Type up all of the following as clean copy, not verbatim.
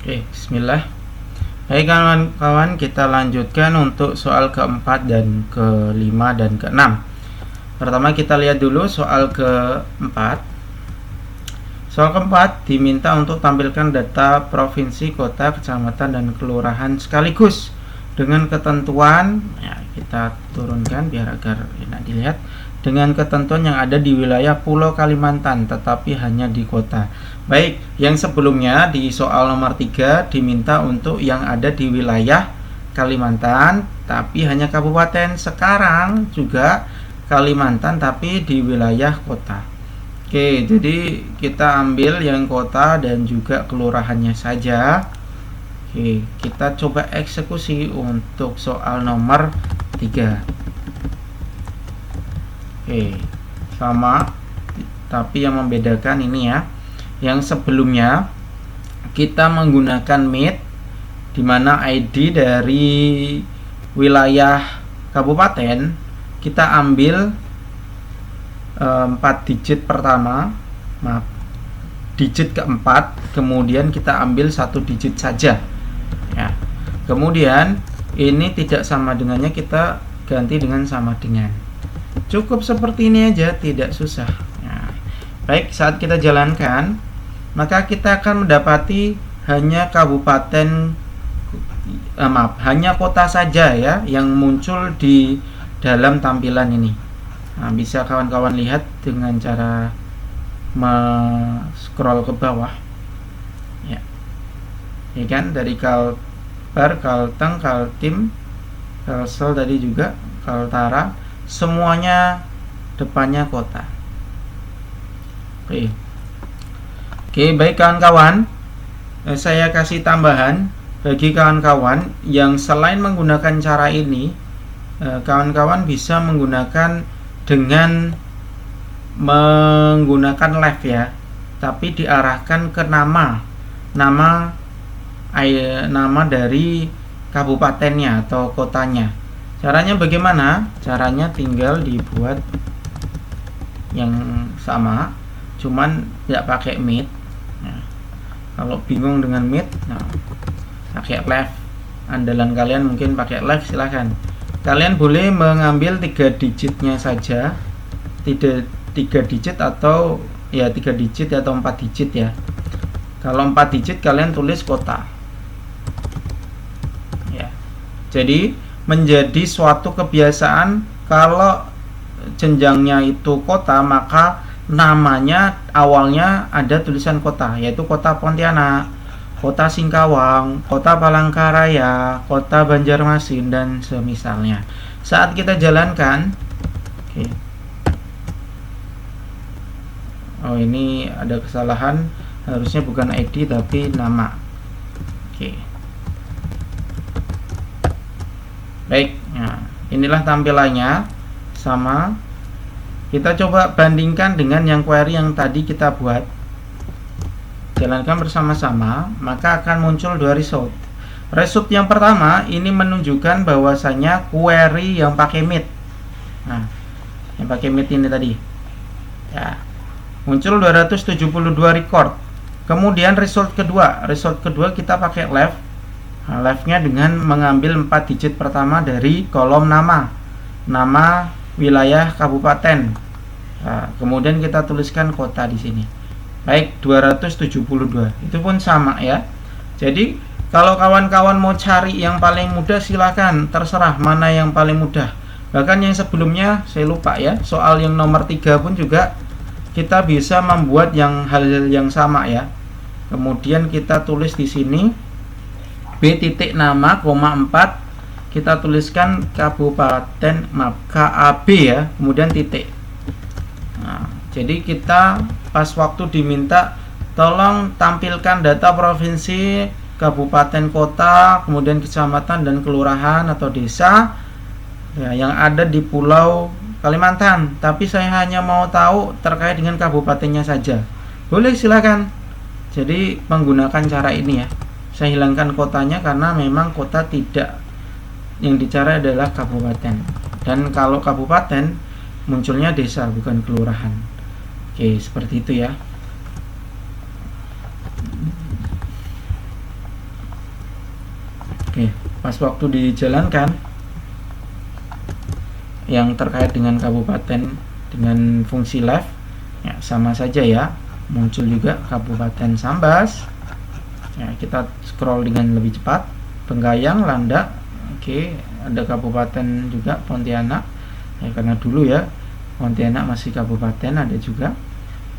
Oke, bismillah. Baik kawan-kawan, kita lanjutkan untuk soal keempat dan kelima dan keenam. Pertama kita lihat dulu soal keempat. Soal keempat diminta untuk tampilkan data provinsi, kota, kecamatan, dan kelurahan sekaligus dengan ketentuan, ya, kita turunkan biar agar enak dilihat, dengan ketentuan yang ada di wilayah Pulau Kalimantan tetapi hanya di kota. Baik, yang sebelumnya di soal nomor 3 diminta untuk yang ada di wilayah Kalimantan tapi hanya kabupaten. Sekarang juga Kalimantan tapi di wilayah kota. Oke, jadi kita ambil yang kota dan juga kelurahannya saja. Oke, kita coba eksekusi untuk soal nomor 3. Oke, sama, tapi yang membedakan ini ya. Yang sebelumnya kita menggunakan meet, di mana ID dari wilayah kabupaten kita ambil 4 digit pertama, digit keempat, kemudian kita ambil 1 digit saja. Ya. Kemudian ini tidak sama dengannya kita ganti dengan sama dengan. Cukup seperti ini aja, tidak susah. Nah, baik, saat kita jalankan, maka kita akan mendapati hanya kabupaten, hanya kota saja ya yang muncul di dalam tampilan ini. Nah, bisa kawan-kawan lihat dengan cara scroll ke bawah. Ya. Ya kan, dari Kalbar, Kalteng, Kaltim, Kalsel tadi juga, Kaltara, semuanya depannya kota. Oke, baik kawan-kawan, saya kasih tambahan bagi kawan-kawan yang selain menggunakan cara ini, kawan-kawan bisa menggunakan dengan menggunakan left ya, tapi diarahkan ke nama dari kabupatennya atau kotanya. Caranya bagaimana? Caranya tinggal dibuat yang sama, cuman tidak pakai meet. Nah, kalau bingung dengan meet, nah, pakai left. Andalan kalian mungkin pakai left, silahkan. Kalian boleh mengambil 3 digitnya saja, 3 digit atau ya 3 digit atau 4 digit ya. Kalau 4 digit kalian tulis kota. Ya. Jadi menjadi suatu kebiasaan kalau jenjangnya itu kota, maka namanya awalnya ada tulisan kota, yaitu kota Pontianak, kota Singkawang, kota Palangkaraya, kota Banjarmasin, dan semisalnya. Saat kita jalankan, oke. Oh, ini ada kesalahan, harusnya bukan ID tapi nama. Oke. Baik, nah, inilah tampilannya sama. Kita coba bandingkan dengan yang query yang tadi kita buat. Jalankan bersama-sama, maka akan muncul 2 result. Result yang pertama ini menunjukkan bahwasanya query yang pakai meet. Nah, yang pakai meet ini tadi. Ya. Muncul 272 record. Kemudian result kedua kita pakai left. Nah, left-nya dengan mengambil 4 digit pertama dari kolom nama wilayah kabupaten. Nah, kemudian kita tuliskan kota di sini. Baik, 272. Itu pun sama ya. Jadi, kalau kawan-kawan mau cari yang paling mudah silakan, terserah mana yang paling mudah. Bahkan yang sebelumnya saya lupa ya, soal yang nomor 3 pun juga kita bisa membuat hal yang sama ya. Kemudian kita tulis di sini B titik nama, 4, kita tuliskan kabupaten, KAB ya, kemudian titik. Nah, jadi kita pas waktu diminta tolong tampilkan data provinsi, kabupaten, kota, kemudian kecamatan dan kelurahan atau desa ya, yang ada di Pulau Kalimantan, tapi saya hanya mau tahu terkait dengan kabupatennya saja. Boleh, silakan. Jadi menggunakan cara ini ya. Saya hilangkan kotanya karena memang kota tidak, yang dicari adalah kabupaten. Dan kalau kabupaten munculnya desa bukan kelurahan. Oke, seperti itu ya. Oke, pas waktu dijalankan yang terkait dengan kabupaten dengan fungsi left ya, sama saja ya, muncul juga Kabupaten Sambas ya. Kita scroll dengan lebih cepat, Bengkayang, Landak, oke, ada kabupaten juga Pontianak ya, karena dulu ya Pontianak masih kabupaten, ada juga.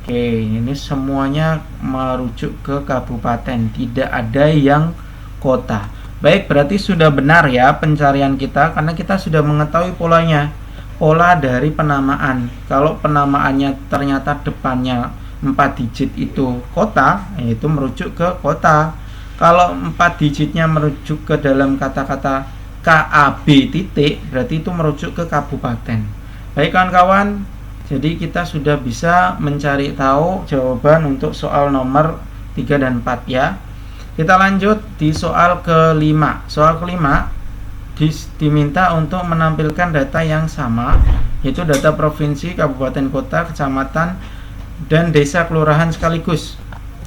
Oke, ini semuanya merujuk ke kabupaten, tidak ada yang kota. Baik, berarti sudah benar ya pencarian kita, karena kita sudah mengetahui polanya. Pola dari penamaan. Kalau penamaannya ternyata depannya 4 digit itu kota, yaitu merujuk ke kota. Kalau 4 digitnya merujuk ke dalam kata-kata KAB titik, berarti itu merujuk ke kabupaten. Baik kawan-kawan, jadi kita sudah bisa mencari tahu jawaban untuk soal nomor 3 dan 4 ya. Kita lanjut di soal kelima. Soal kelima diminta untuk menampilkan data yang sama, yaitu data provinsi, kabupaten, kota, kecamatan, dan desa kelurahan sekaligus.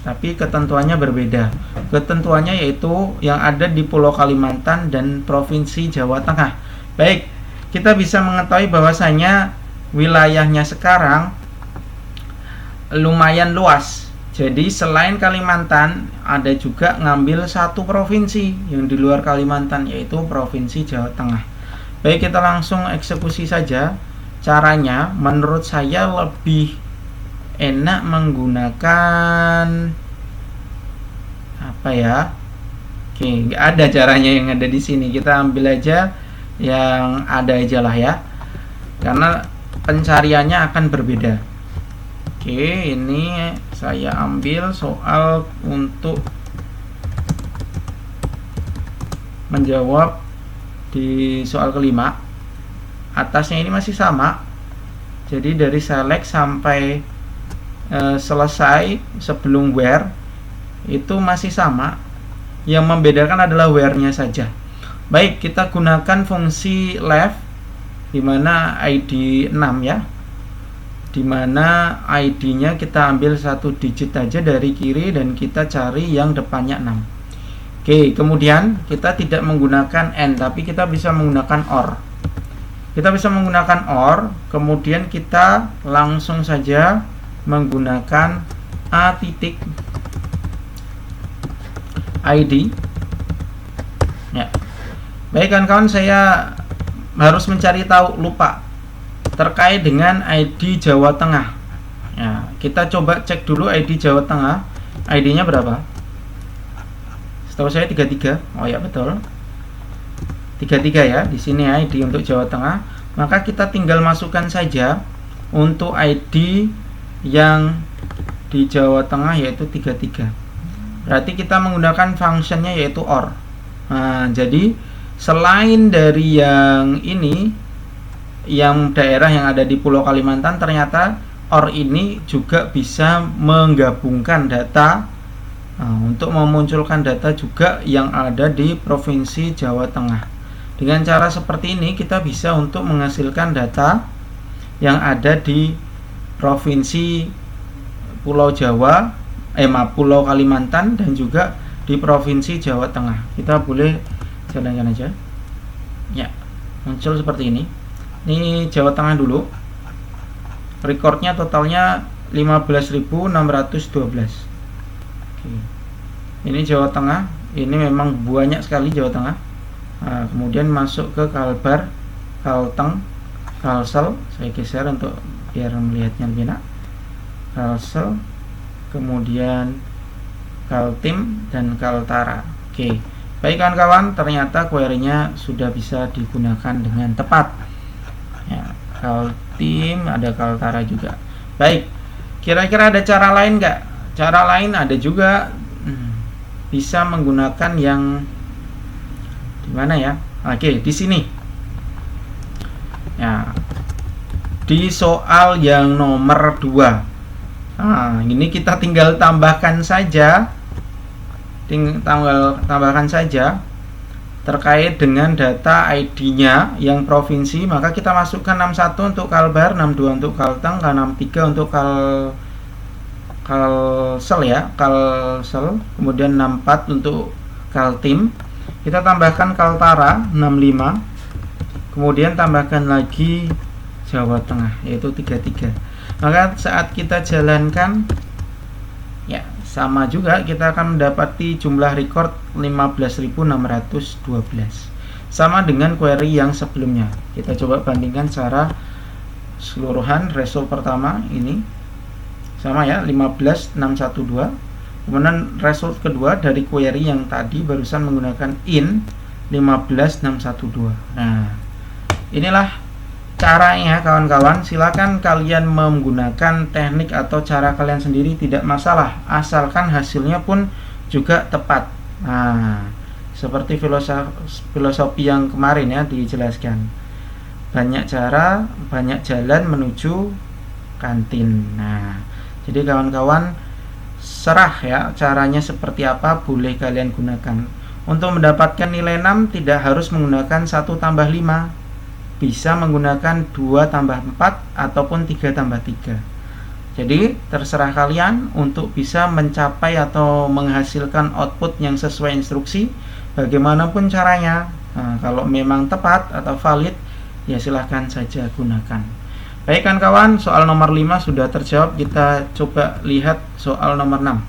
Tapi ketentuannya berbeda. Ketentuannya yaitu yang ada di Pulau Kalimantan dan Provinsi Jawa Tengah. Baik, kita bisa mengetahui bahwasanya wilayahnya sekarang lumayan luas. Jadi selain Kalimantan, ada juga ngambil satu provinsi yang di luar Kalimantan, yaitu Provinsi Jawa Tengah. Baik, kita langsung eksekusi saja. Caranya menurut saya lebih enak menggunakan apa ya? Oke, nggak ada caranya yang ada di sini. Kita ambil aja yang ada aja lah ya, karena pencariannya akan berbeda. Oke, ini saya ambil soal untuk menjawab di soal kelima. Atasnya ini masih sama, jadi dari select sampai selesai sebelum where itu masih sama. Yang membedakan adalah where-nya saja. Baik, kita gunakan fungsi left, dimana ID 6 ya, dimana ID-nya kita ambil satu digit aja dari kiri dan kita cari yang depannya 6. Oke, kemudian kita tidak menggunakan AND, tapi kita bisa menggunakan OR. Kita bisa menggunakan OR, kemudian kita langsung saja menggunakan A titik ID ya. Baik kawan-kawan, saya harus mencari tahu, lupa terkait dengan ID Jawa Tengah ya. Kita coba cek dulu ID Jawa Tengah, ID-nya berapa? Setahu saya 33. Oh ya, betul, 33 ya. Di sini ID untuk Jawa Tengah, maka kita tinggal masukkan saja untuk ID yang di Jawa Tengah, yaitu 33. Berarti kita menggunakan functionnya yaitu OR. Nah, jadi selain dari yang ini, yang daerah yang ada di Pulau Kalimantan, ternyata OR ini juga bisa menggabungkan data untuk memunculkan data juga yang ada di Provinsi Jawa Tengah. Dengan cara seperti ini kita bisa untuk menghasilkan data yang ada di Provinsi Pulau Jawa, Pulau Kalimantan, dan juga di Provinsi Jawa Tengah. Kita boleh jalan-jalan aja ya, muncul seperti ini. Ini Jawa Tengah dulu, recordnya totalnya 15.612. Oke. Ini Jawa Tengah, ini memang banyak sekali Jawa Tengah. Nah, kemudian masuk ke Kalbar, Kalteng, Kalsel. Saya geser untuk biar melihatnya lebih enak. Kalsel, kemudian Kaltim, dan Kaltara. Oke, baik kawan-kawan, ternyata query-nya sudah bisa digunakan dengan tepat ya. Kaltim, ada Kaltara juga. Baik, kira-kira ada cara lain nggak? Cara lain ada juga, bisa menggunakan yang di mana ya? Oke, di sini ya, di soal yang nomor 2. Nah, ini kita tinggal tambahkan saja, tambahkan saja terkait dengan data ID-nya yang provinsi. Maka kita masukkan 61 untuk Kalbar, 62 untuk Kalteng, 63 untuk Kalsel ya, Kalsel, kemudian 64 untuk Kaltim, Kita tambahkan Kaltara 65, kemudian tambahkan lagi Jawa Tengah yaitu 33. Maka saat kita jalankan ya sama juga, kita akan mendapati jumlah record 15.612, sama dengan query yang sebelumnya. Kita coba bandingkan secara keseluruhan. Result pertama ini sama ya, 15.612. Kemudian result kedua dari query yang tadi barusan menggunakan in 15.612. Nah, inilah caranya kawan-kawan. Silakan kalian menggunakan teknik atau cara kalian sendiri, tidak masalah, asalkan hasilnya pun juga tepat. Nah, seperti filosofi yang kemarin ya dijelaskan, banyak cara, banyak jalan menuju kantin. Nah, jadi kawan-kawan serah ya caranya seperti apa, boleh kalian gunakan. Untuk mendapatkan nilai 6 tidak harus menggunakan 1 tambah 5, bisa menggunakan 2 tambah 4 ataupun 3 tambah 3. Jadi terserah kalian untuk bisa mencapai atau menghasilkan output yang sesuai instruksi, bagaimanapun caranya. Nah, kalau memang tepat atau valid ya silahkan saja gunakan. Baik kawan-kawan, soal nomor 5 sudah terjawab. Kita coba lihat soal nomor 6.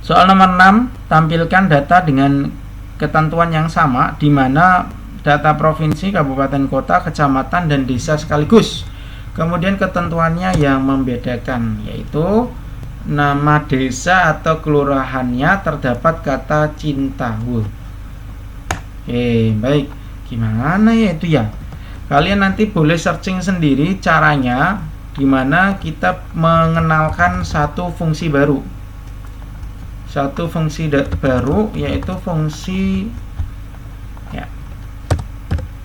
Soal nomor 6 tampilkan data dengan ketentuan yang sama, di mana data provinsi, kabupaten, kota, kecamatan, dan desa sekaligus. Kemudian ketentuannya yang membedakan, yaitu nama desa atau kelurahannya terdapat kata cinta. Baik, gimana ya itu ya? Kalian nanti boleh searching sendiri caranya gimana kita mengenalkan satu fungsi baru. Satu fungsi baru yaitu fungsi ya,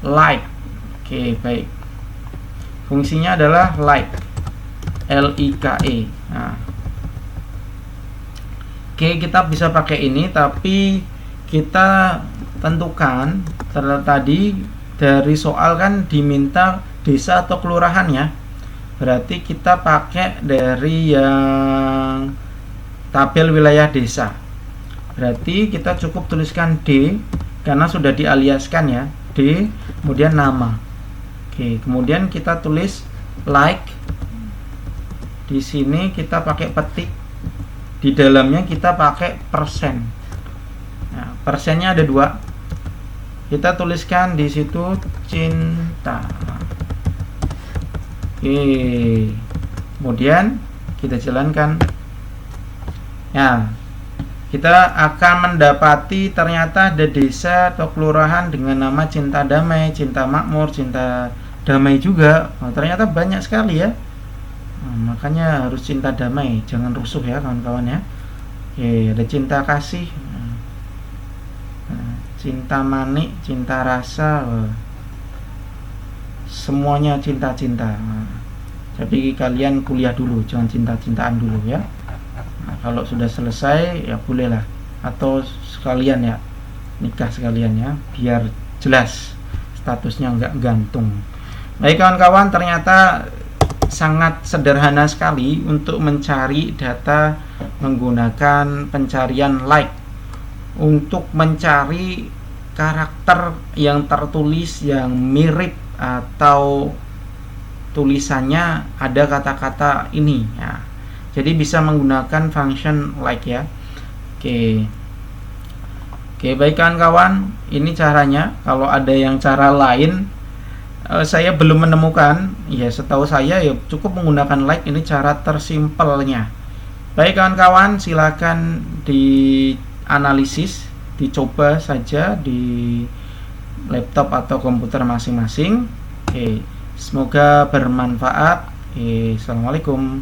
like. Baik. Fungsinya adalah like. L-I-K-E. Nah. Kita bisa pakai ini, tapi kita tentukan tadi dari soal kan diminta desa atau kelurahan ya, berarti kita pakai dari yang tabel wilayah desa. Berarti kita cukup tuliskan D karena sudah dialiaskan ya, D kemudian nama. Kemudian kita tulis like. Di sini kita pakai petik, di dalamnya kita pakai persen. Nah, persennya ada 2. Kita tuliskan di situ cinta. Kemudian kita jalankan. Ya, kita akan mendapati ternyata ada desa atau kelurahan dengan nama Cinta Damai, Cinta Makmur, Cinta Damai juga. Ternyata banyak sekali ya. Makanya harus cinta damai, jangan rusuh ya kawan-kawan ya. Ada cinta kasih, cinta manik, cinta rasa, semuanya cinta-cinta. Jadi kalian kuliah dulu, jangan cinta-cintaan dulu ya. Nah, kalau sudah selesai ya bolehlah, atau sekalian ya nikah sekalian ya, biar jelas statusnya nggak gantung. Baik kawan-kawan, ternyata sangat sederhana sekali untuk mencari data menggunakan pencarian like. Untuk mencari karakter yang tertulis yang mirip atau tulisannya ada kata-kata ini ya. Jadi bisa menggunakan function like ya. Baik kawan-kawan, ini caranya. Kalau ada yang cara lain saya belum menemukan, ya setahu saya ya cukup menggunakan like, ini cara tersimpelnya. Baik kawan-kawan, silakan dianalisis, dicoba saja di laptop atau komputer masing-masing. Semoga bermanfaat. Assalamualaikum.